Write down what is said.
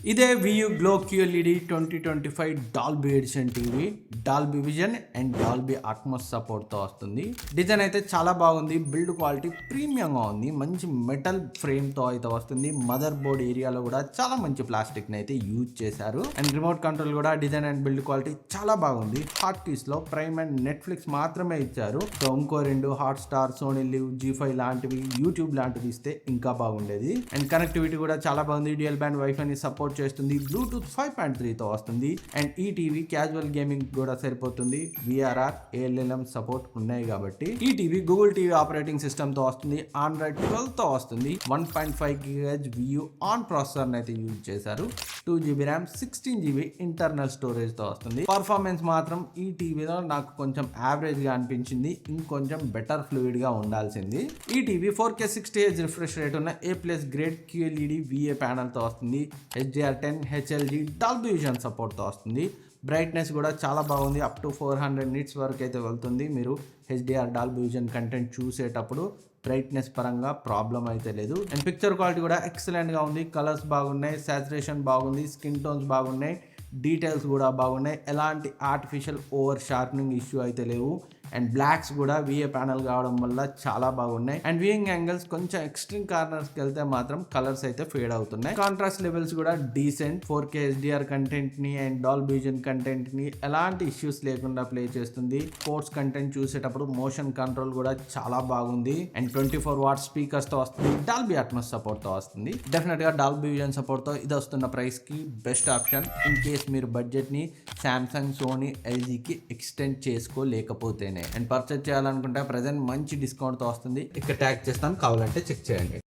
ఇదే Vu glow QLED 2025 Dolby edition TV Dolby vision and Dolby Atmos సపోర్ట్తో వస్తుంది. Design అయితే చాలా బాగుంది. బిల్డ్ క్వాలిటీ ప్రీమియంగా ఉంది. మంచి మెటల్ ఫ్రేమ్తో అయితే వస్తుంది. మదర్ బోర్డ్ ఏరియాలో కూడా చాలా మంచి ప్లాస్టిక్ని అయితే యూజ్ చేశారు. అండ్ రిమోట్ కంట్రోల్ కూడా డిజైన్ అండ్ బిల్డ్ క్వాలిటీ చాలా బాగుంది. హాట్ కీస్లో ప్రైమ్ అండ్ నెట్ఫ్లిక్స్ మాత్రమే ఇచ్చారు. సో ఇంకో రెండు hot star, Sony live, G5 లాంటివి, యూట్యూబ్ లాంటివి ఇస్తే ఇంకా బాగుండేది. అండ్ కనెక్టివిటీ కూడా చాలా బాగుంది. డ్యూయల్ బ్యాండ్ వైఫైని సపోర్ట్ చేస్తుంది. బ్లూటూత్ 5.3తో వస్తుంది. అండ్ ఈ టీవీ క్యాజువల్ గేమింగ్ కూడా సరిపోతుంది. VRR, ALLM సపోర్ట్ ఉన్నాయి కాబట్టి ఈ TV Google TV operating system తో వస్తుంది. ఆండ్రాయిడ్ 12తో వస్తుంది. 1.5 GHz VU ఆన్ ప్రాసెసర్ అయితే యూజ్ చేశారు. 2GB RAM, 16GB internal storage తో వస్తుంది. పర్ఫార్మెన్స్ మాత్రం ఈ టీవీలో నాకు కొంచెం యావరేజ్ గా అనిపించింది. ఇంకొంచెం బెటర్ ఫ్లూయిడ్ గా ఉండాల్సింది. ఈ TV 4K 60Hz refresh rate ఉన్న A+ grade QLED VA panel తో వస్తుంది. HDR10 HLG డాల్బీ విజన్ సపోర్ట్తో వస్తుంది. బ్రైట్నెస్ కూడా చాలా బాగుంది. అప్ టు 400 nits వరకు అయితే వెళ్తుంది. మీరు HDR డాల్బీ విజన్ కంటెంట్ చూసేటప్పుడు బ్రైట్నెస్ పరంగా ప్రాబ్లం అయితే లేదు. అండ్ పిక్చర్ క్వాలిటీ కూడా ఎక్సలెంట్గా ఉంది. కలర్స్ బాగున్నాయి, సాచురేషన్ బాగుంది, స్కిన్ టోన్స్ బాగున్నాయి, డీటెయిల్స్ కూడా బాగున్నాయి. ఎలాంటి ఆర్టిఫిషియల్ ఓవర్ షార్పనింగ్ ఇష్యూ అయితే లేవు. అండ్ బ్లాక్స్ కూడా VA ప్యానల్ కావడం వల్ల చాలా బాగున్నాయి. అండ్ వ్యూయింగ్ యాంగిల్స్ కొంచెం ఎక్స్ట్రీమ్ కార్నర్స్కి వెళ్తే మాత్రం కలర్స్ అయితే ఫేడ్ అవుతున్నాయి. కాంట్రాస్ట్ లెవెల్స్ కూడా డీసెంట్. 4K HDR కంటెంట్ ని అండ్ డాల్బీ విజన్ కంటెంట్ ని ఎలాంటి ఇష్యూస్ లేకుండా ప్లే చేస్తుంది. స్పోర్ట్స్ కంటెంట్ చూసేటప్పుడు మోషన్ కంట్రోల్ కూడా చాలా బాగుంది. అండ్ 24 వాట్ స్పీకర్స్ తో వస్తుంది. డాల్బీ అట్మాస్ సపోర్ట్ తో వస్తుంది. డెఫినెట్ గా డాల్బీ విజన్ సపోర్ట్ తో ఇది వస్తున్న ప్రైస్ కి బెస్ట్ ఆప్షన్. ఇన్ కేస్ మీరు బడ్జెట్ ని సామ్సంగ్, సోనీ, LGకి ఎక్స్టెండ్ చేసుకోలేకపోతేనే. అండ్ పర్చేజ్ చేయాలనుకుంటే ప్రెజెంట్ మంచి డిస్కౌంట్తో వస్తుంది. ఇక్కడ ట్యాగ్ చేస్తాను, కావాలంటే చెక్ చేయండి.